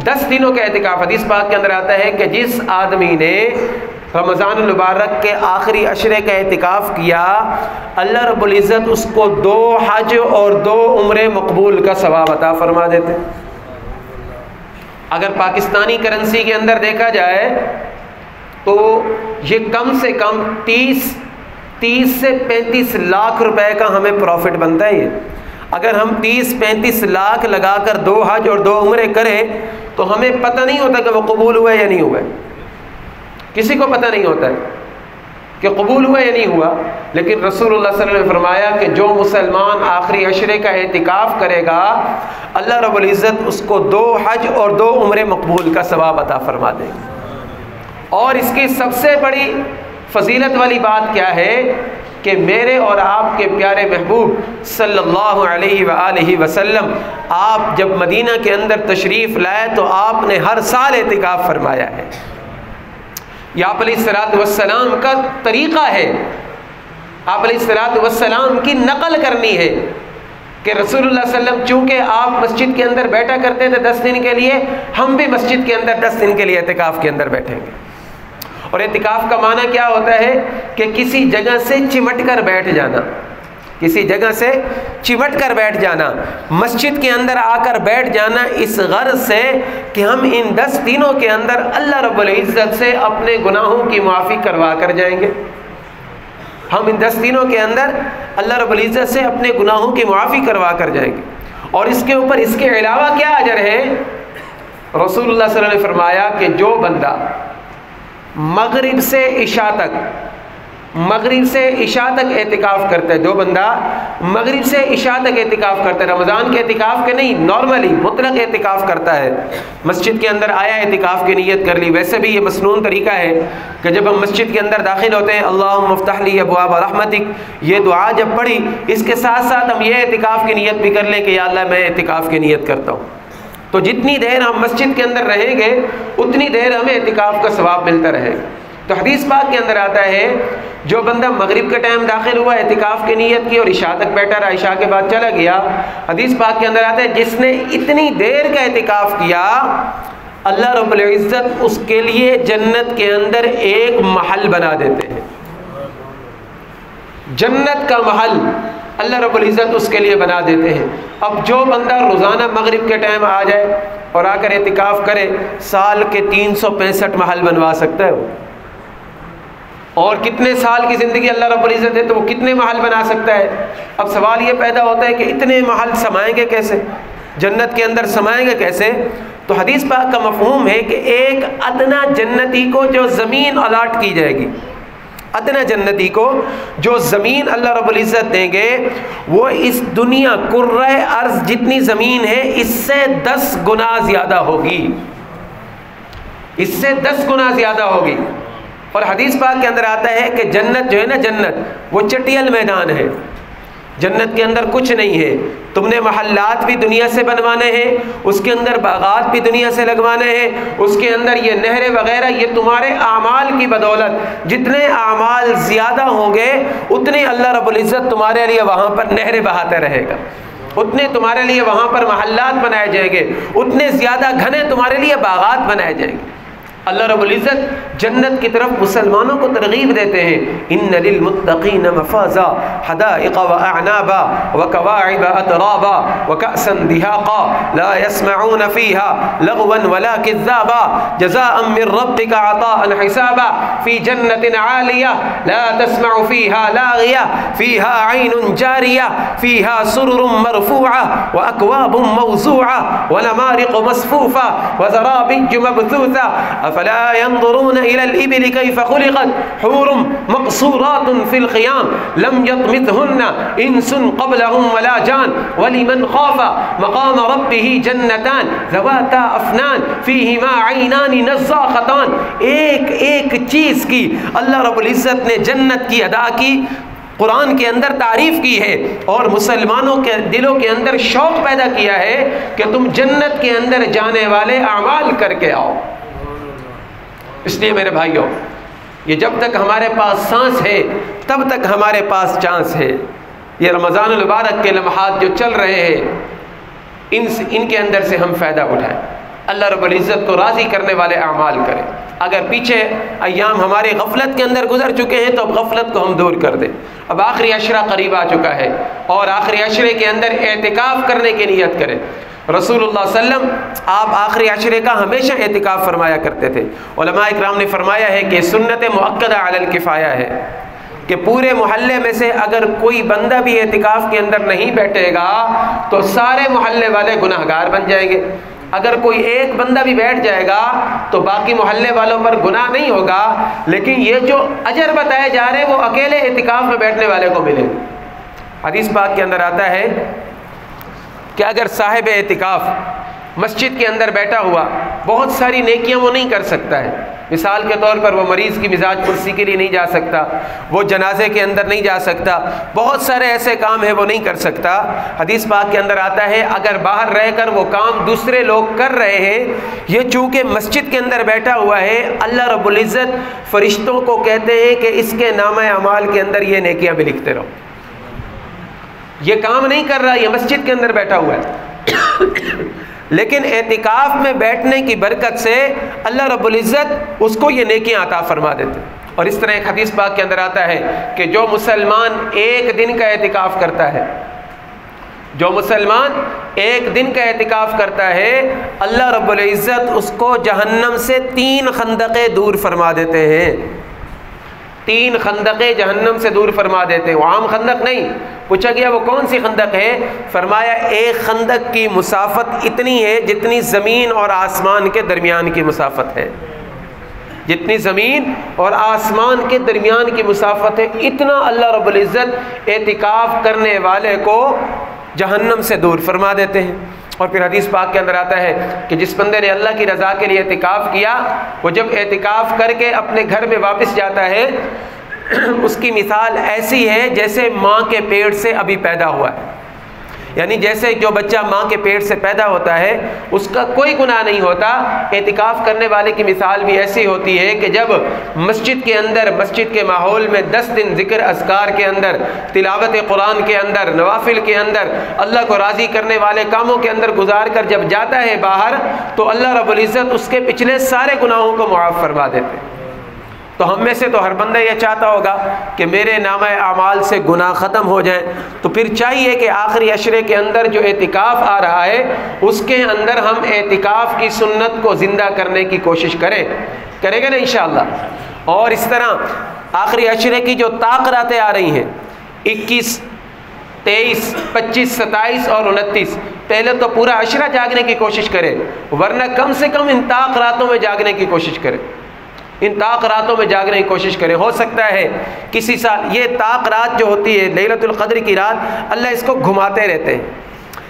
10 دنوں کا اعتکاف. حدیث پاک کے اندر آتا ہے کہ جس آدمی نے رمضان المبارک کے آخری عشرے کا اعتکاف کیا، اللہ رب العزت اس کو 2 حج اور 2 عمرے مقبول کا ثواب عطا فرما دیتے. اگر پاکستانی کرنسی کے اندر دیکھا جائے تو یہ کم سے کم 30 سے 35 لاکھ روپے کا ہمیں پروفٹ بنتا ہے. یہ اگر ہم 30-35 لاکھ لگا کر 2 حج اور 2 عمرے کریں تو ہمیں پتہ نہیں ہوتا کہ وہ قبول ہوا یا نہیں ہوا. کسی کو پتہ نہیں ہوتا ہے کہ قبول ہوا یا نہیں ہوا. لیکن رسول اللہ صلی اللہ علیہ وسلم نے فرمایا کہ جو مسلمان آخری عشرے کا اعتکاف کرے گا، اللہ رب العزت اس کو 2 حج اور 2 عمرے مقبول کا ثواب عطا فرما دے گا. اور اس کی سب سے بڑی فضیلت والی بات کیا ہے کہ میرے اور آپ کے پیارے محبوب صلی اللہ علیہ وآلہ وسلم، آپ جب مدینہ کے اندر تشریف لائے تو آپ نے ہر سال اعتکاف فرمایا ہے. یہ آپ علیہ الصلوۃ والسلام کا طریقہ ہے. آپ علیہ الصلوۃ والسلام کی نقل کرنی ہے کہ رسول اللہ صلی اللہ علیہ وسلم چونکہ آپ مسجد کے اندر بیٹھا کرتے تھے 10 دن کے لیے، ہم بھی مسجد کے اندر 10 دن کے لیے اعتکاف کے اندر بیٹھیں گے. اور اعتکاف کا معنی کیا ہوتا ہے کہ کسی جگہ سے چمٹ کر بیٹھ جانا. کسی جگہ سے چمٹ کر بیٹھ جانا، مسجد کے اندر آ کر بیٹھ جانا، اس غرض سے کہ ہم ان 10 دنوں کے اندر اللہ رب العزت سے اپنے گناہوں کی معافی کروا کر جائیں گے. ہم ان 10 دنوں کے اندر اللہ رب العزت سے اپنے گناہوں کی معافی کروا کر جائیں گے. اور اس کے اوپر اس کے علاوہ کیا اجر ہے؟ رسول اللہ صلی اللہ علیہ وسلم نے فرمایا کہ جو بندہ مغرب سے عشاء تک اعتکاف کرتا ہے، جو بندہ مغرب سے عشاء تک اعتکاف کرتا ہے، رمضان کے اعتکاف کے نہیں، نارملی مطلق اعتکاف کرتا ہے، مسجد کے اندر آیا اعتکاف کی نیت کر لی. ویسے بھی یہ مسنون طریقہ ہے کہ جب ہم مسجد کے اندر داخل ہوتے ہیں اللہم افتح لی ابواب رحمتک، یہ دعا جب پڑھی، اس کے ساتھ ساتھ ہم یہ اعتکاف کی نیت بھی کر لیں کہ یا اللہ میں اعتکاف کی نیت کرتا ہوں. تو جتنی دیر ہم مسجد کے اندر رہیں گے اتنی دیر ہمیں اعتکاف کا ثواب ملتا رہے گا. تو حدیث پاک کے اندر آتا ہے جو بندہ مغرب کے ٹائم داخل ہوا، اعتکاف کی نیت کی اور عشاء تک بیٹھا رہا، عشاء کے بعد چلا گیا، حدیث پاک کے اندر آتا ہے جس نے اتنی دیر کا اعتکاف کیا، اللہ رب العزت اس کے لیے جنت کے اندر ایک محل بنا دیتے ہیں. جنت کا محل اللہ رب العزت اس کے لیے بنا دیتے ہیں. اب جو بندہ روزانہ مغرب کے ٹائم آ جائے اور آ کر اعتکاف کرے، سال کے 365 محل بنوا سکتا ہے وہ. اور کتنے سال کی زندگی اللہ رب العزت ہے تو وہ کتنے محل بنا سکتا ہے. اب سوال یہ پیدا ہوتا ہے کہ اتنے محل سمائیں گے کیسے، جنت کے اندر سمائیں گے کیسے؟ تو حدیث پاک کا مفہوم ہے کہ ایک ادنا جنتی کو جو زمین الاٹ کی جائے گی، ادنا جنتی کو جو زمین اللہ رب العزت دیں گے، وہ اس دنیا کرۂ ارض جتنی زمین ہے اس سے 10 گنا زیادہ ہوگی، اس سے 10 گنا زیادہ ہوگی. اور حدیث پاک کے اندر آتا ہے کہ جنت جو ہے نا، جنت وہ چٹیل میدان ہے. جنت کے اندر کچھ نہیں ہے. تم نے محلات بھی دنیا سے بنوانے ہیں، اس کے اندر باغات بھی دنیا سے لگوانے ہیں، اس کے اندر یہ نہریں وغیرہ، یہ تمہارے اعمال کی بدولت، جتنے اعمال زیادہ ہوں گے اتنے اللہ رب العزت تمہارے لیے وہاں پر نہریں بہاتا رہے گا، اتنے تمہارے لیے وہاں پر محلات بنائے جائیں گے، اتنے زیادہ گھنے تمہارے لیے باغات بنائے جائیں گے. اللہ رب العزت جنت کی طرف مسلمانوں کو ترغیب دیتے ہیں. ان للمتقین مفازا حدائق واعنابا وکواعب اترابا وکأسا دہاقا لا يسمعون فيها لغوا ولا كذابا جزاء من ربك عطاء حسابا في جنة عالية لا تسمع فيها لاغية فيها عين جارية فيها سرر مرفوعة وأكواب موزوعة ونمارق مصفوفة وزرابي مبثوثة فلا ينظرون إلى الإبل كيف خلقت حور مقصورات في الخيام لم يطمثهن إنس قبلهم ولا جان ولمن خاف مقام ربه جنتان ذواتا أفنان فيهما عينان نزاختان. ایک ایک چیز کی اللہ رب العزت نے جنت کی ادا کی، قرآن کے اندر تعریف کی ہے اور مسلمانوں کے دلوں کے اندر شوق پیدا کیا ہے کہ تم جنت کے اندر جانے والے اعمال کر کے آؤ. اس لیے میرے بھائیوں، یہ جب تک ہمارے پاس سانس ہے تب تک ہمارے پاس چانس ہے. یہ رمضان المبارک کے لمحات جو چل رہے ہیں ان کے اندر سے ہم فائدہ اٹھائیں. اللہ رب العزت کو راضی کرنے والے اعمال کریں۔ اگر پیچھے ایام ہمارے غفلت کے اندر گزر چکے ہیں تو اب غفلت کو ہم دور کر دیں۔ اب آخری عشرہ قریب آ چکا ہے اور آخری عشرے کے اندر اعتکاف کرنے کی نیت کریں۔ رسول اللہ صلی اللہ علیہ وسلم آپ آخری عشرے کا ہمیشہ اعتکاف فرمایا کرتے تھے۔ علماء اکرام نے فرمایا ہے کہ سنت مؤکدہ علی الکفایہ ہے کہ پورے محلے میں سے اگر کوئی بندہ بھی اعتکاف کے اندر نہیں بیٹھے گا تو سارے محلے والے گناہگار بن جائیں گے۔ اگر کوئی ایک بندہ بھی بیٹھ جائے گا تو باقی محلے والوں پر گناہ نہیں ہوگا، لیکن یہ جو اجر بتائے جا رہے ہیں وہ اکیلے اعتکاف میں بیٹھنے والے کو ملے۔ حدیث پاک کے اندر آتا ہے کہ اگر صاحب اعتکاف مسجد کے اندر بیٹھا ہوا بہت ساری نیکیاں وہ نہیں کر سکتا ہے، مثال کے طور پر وہ مریض کی مزاج پرسی کے لیے نہیں جا سکتا، وہ جنازے کے اندر نہیں جا سکتا، بہت سارے ایسے کام ہیں وہ نہیں کر سکتا۔ حدیث پاک کے اندر آتا ہے اگر باہر رہ کر وہ کام دوسرے لوگ کر رہے ہیں، یہ چونکہ مسجد کے اندر بیٹھا ہوا ہے، اللہ رب العزت فرشتوں کو کہتے ہیں کہ اس کے نامہ اعمال کے اندر یہ نیکیاں بھی لکھتے رہو۔ یہ کام نہیں کر رہا، یہ مسجد کے اندر بیٹھا ہوا ہے، لیکن اعتکاف میں بیٹھنے کی برکت سے اللہ رب العزت اس کو یہ نیکیاں عطا فرما دیتے۔ اور اس طرح ایک حدیث پاک کے اندر آتا ہے کہ جو مسلمان ایک دن کا اعتکاف کرتا ہے، جو مسلمان ایک دن کا اعتکاف کرتا ہے، اللہ رب العزت اس کو جہنم سے 3 خندقیں دور فرما دیتے ہیں۔ 3 خندقیں جہنم سے دور فرما دیتے ہیں۔ وہ عام خندق نہیں، پوچھا گیا وہ کون سی خندق ہے؟ فرمایا ایک خندق کی مسافت اتنی ہے جتنی زمین اور آسمان کے درمیان کی مسافت ہے، جتنی زمین اور آسمان کے درمیان کی مسافت ہے، اتنا اللہ رب العزت اعتکاف کرنے والے کو جہنم سے دور فرما دیتے ہیں۔ اور پھر حدیث پاک کے اندر آتا ہے کہ جس بندے نے اللہ کی رضا کے لیے اعتکاف کیا، وہ جب اعتکاف کر کے اپنے گھر میں واپس جاتا ہے اس کی مثال ایسی ہے جیسے ماں کے پیٹ سے ابھی پیدا ہوا ہے، یعنی جیسے جو بچہ ماں کے پیٹ سے پیدا ہوتا ہے اس کا کوئی گناہ نہیں ہوتا۔ اعتکاف کرنے والے کی مثال بھی ایسی ہوتی ہے کہ جب مسجد کے اندر، مسجد کے ماحول میں 10 دن ذکر اذکار کے اندر، تلاوت قرآن کے اندر، نوافل کے اندر، اللہ کو راضی کرنے والے کاموں کے اندر گزار کر جب جاتا ہے باہر تو اللہ رب العزت اس کے پچھلے سارے گناہوں کو معاف فرما دیتے ہیں۔ تو ہم میں سے تو ہر بندہ یہ چاہتا ہوگا کہ میرے نامہ اعمال سے گناہ ختم ہو جائیں، تو پھر چاہیے کہ آخری عشرے کے اندر جو اعتکاف آ رہا ہے اس کے اندر ہم اعتکاف کی سنت کو زندہ کرنے کی کوشش کریں گے نا انشاءاللہ۔ اور اس طرح آخری عشرے کی جو طاق راتیں آ رہی ہیں 21، 23، 25، 27 اور 29، پہلے تو پورا عشرہ جاگنے کی کوشش کریں، ورنہ کم سے کم ان طاق راتوں میں جاگنے کی کوشش کریں، ان طاق راتوں میں جاگنے کی کوشش کریں۔ ہو سکتا ہے کسی سال یہ طاق رات جو ہوتی ہے لیلۃ القدر کی رات، اللہ اس کو گھماتے رہتے ہیں،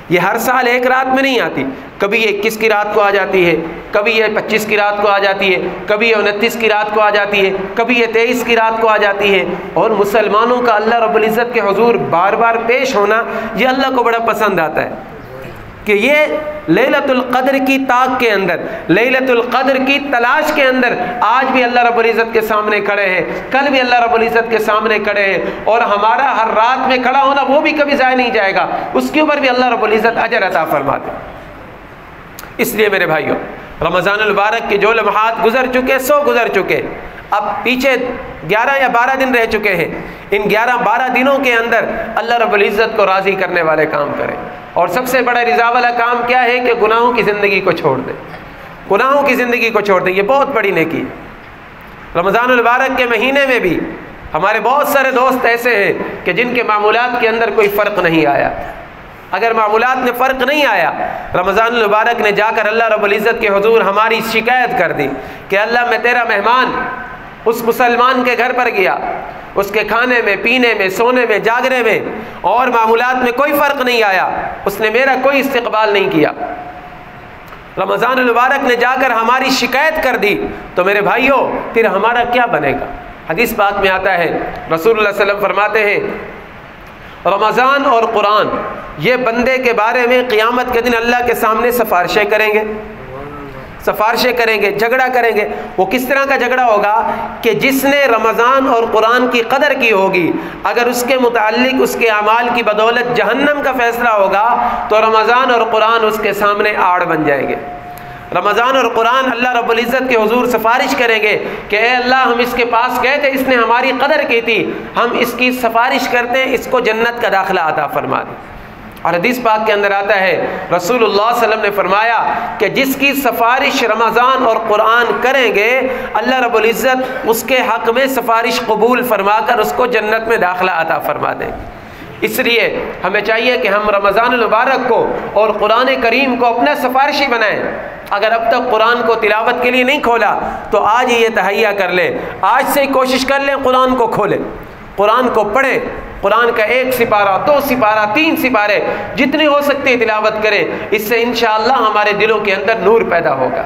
یہ ہر سال ایک رات میں نہیں آتی، کبھی یہ 21 کی رات کو آ جاتی ہے، کبھی یہ 25 کی رات کو آ جاتی ہے، کبھی یہ 29 کی رات کو آ جاتی ہے، کبھی یہ 23 کی رات کو آ جاتی ہے۔ اور مسلمانوں کا اللہ رب العزت کے حضور بار بار پیش ہونا یہ اللہ کو بڑا پسند آتا ہے کہ یہ لیلۃ القدر کی طاق کے اندر، لیلۃ القدر کی تلاش کے اندر آج بھی اللہ رب العزت کے سامنے کھڑے ہیں، کل بھی اللہ رب العزت کے سامنے کھڑے ہیں، اور ہمارا ہر رات میں کھڑا ہونا وہ بھی کبھی ضائع نہیں جائے گا، اس کے اوپر بھی اللہ رب العزت اجر عطا فرماتے ہیں۔ اس لیے میرے بھائیوں، رمضان المبارک کے جو لمحات گزر چکے 100 گزر چکے، اب پیچھے 11 یا 12 دن رہ چکے ہیں، ان 11-12 دنوں کے اندر اللہ رب العزت کو راضی کرنے والے کام کریں۔ اور سب سے بڑا رضا والا کام کیا ہے کہ گناہوں کی زندگی کو چھوڑ دیں، گناہوں کی زندگی کو چھوڑ دیں، یہ بہت بڑی نیکی ہے۔ رمضان المبارک کے مہینے میں بھی ہمارے بہت سارے دوست ایسے ہیں کہ جن کے معمولات کے اندر کوئی فرق نہیں آیا۔ اگر معمولات میں فرق نہیں آیا، رمضان المبارک نے جا کر اللہ رب العزت کے حضور ہماری شکایت کر دی کہ اللہ میں تیرا مہمان اس مسلمان کے گھر پر گیا، اس کے کھانے میں، پینے میں، سونے میں، جاگنے میں اور معمولات میں کوئی فرق نہیں آیا، اس نے میرا کوئی استقبال نہیں کیا، رمضان المبارک نے جا کر ہماری شکایت کر دی، تو میرے بھائیوں پھر ہمارا کیا بنے گا؟ حدیث پاک میں آتا ہے، رسول اللہ صلی اللہ علیہ وسلم فرماتے ہیں رمضان اور قرآن یہ بندے کے بارے میں قیامت کے دن اللہ کے سامنے سفارشیں کریں گے، سفارشیں کریں گے، جھگڑا کریں گے۔ وہ کس طرح کا جھگڑا ہوگا کہ جس نے رمضان اور قرآن کی قدر کی ہوگی، اگر اس کے متعلق اس کے اعمال کی بدولت جہنم کا فیصلہ ہوگا تو رمضان اور قرآن اس کے سامنے آڑ بن جائیں گے، رمضان اور قرآن اللہ رب العزت کے حضور سفارش کریں گے کہ اے اللہ ہم اس کے پاس گئے تھے، اس نے ہماری قدر کی تھی، ہم اس کی سفارش کرتے ہیں، اس کو جنت کا داخلہ عطا فرما دیں۔ اور حدیث پاک کے اندر آتا ہے رسول اللہ صلی اللہ علیہ وسلم نے فرمایا کہ جس کی سفارش رمضان اور قرآن کریں گے اللہ رب العزت اس کے حق میں سفارش قبول فرما کر اس کو جنت میں داخلہ عطا فرما دیں۔ اس لیے ہمیں چاہیے کہ ہم رمضان المبارک کو اور قرآن کریم کو اپنا سفارشی بنائیں۔ اگر اب تک قرآن کو تلاوت کے لیے نہیں کھولا تو آج ہی یہ تہیہ کر لیں، آج سے ہی کوشش کر لیں قرآن کو کھولیں، قرآن کو پڑھیں، قرآن کا 1 سپارہ 2 سپارہ 3 سپارے جتنی ہو سکتی ہے تلاوت کریں، اس سے انشاءاللہ ہمارے دلوں کے اندر نور پیدا ہوگا۔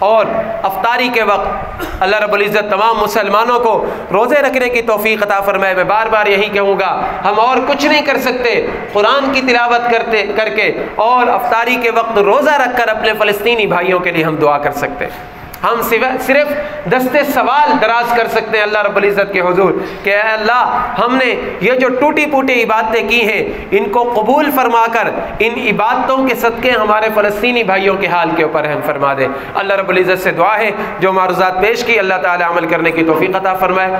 اور افطاری کے وقت اللہ رب العزت تمام مسلمانوں کو روزے رکھنے کی توفیق عطا فرمائے۔ میں بار بار یہی کہوں گا، ہم اور کچھ نہیں کر سکتے قرآن کی تلاوت کر کے اور افطاری کے وقت روزہ رکھ کر اپنے فلسطینی بھائیوں کے لیے ہم دعا کر سکتے ہیں۔ ہم صرف دستے سوال دراز کر سکتے ہیں اللہ رب العزت کے حضور کہ اے اللہ ہم نے یہ جو ٹوٹی پھوٹی عبادتیں کی ہیں ان کو قبول فرما کر ان عبادتوں کے صدقے ہمارے فلسطینی بھائیوں کے حال کے اوپر رحم فرما دے۔ اللہ رب العزت سے دعا ہے جو معروضات پیش کی اللہ تعالی عمل کرنے کی توفیق عطا فرمائے۔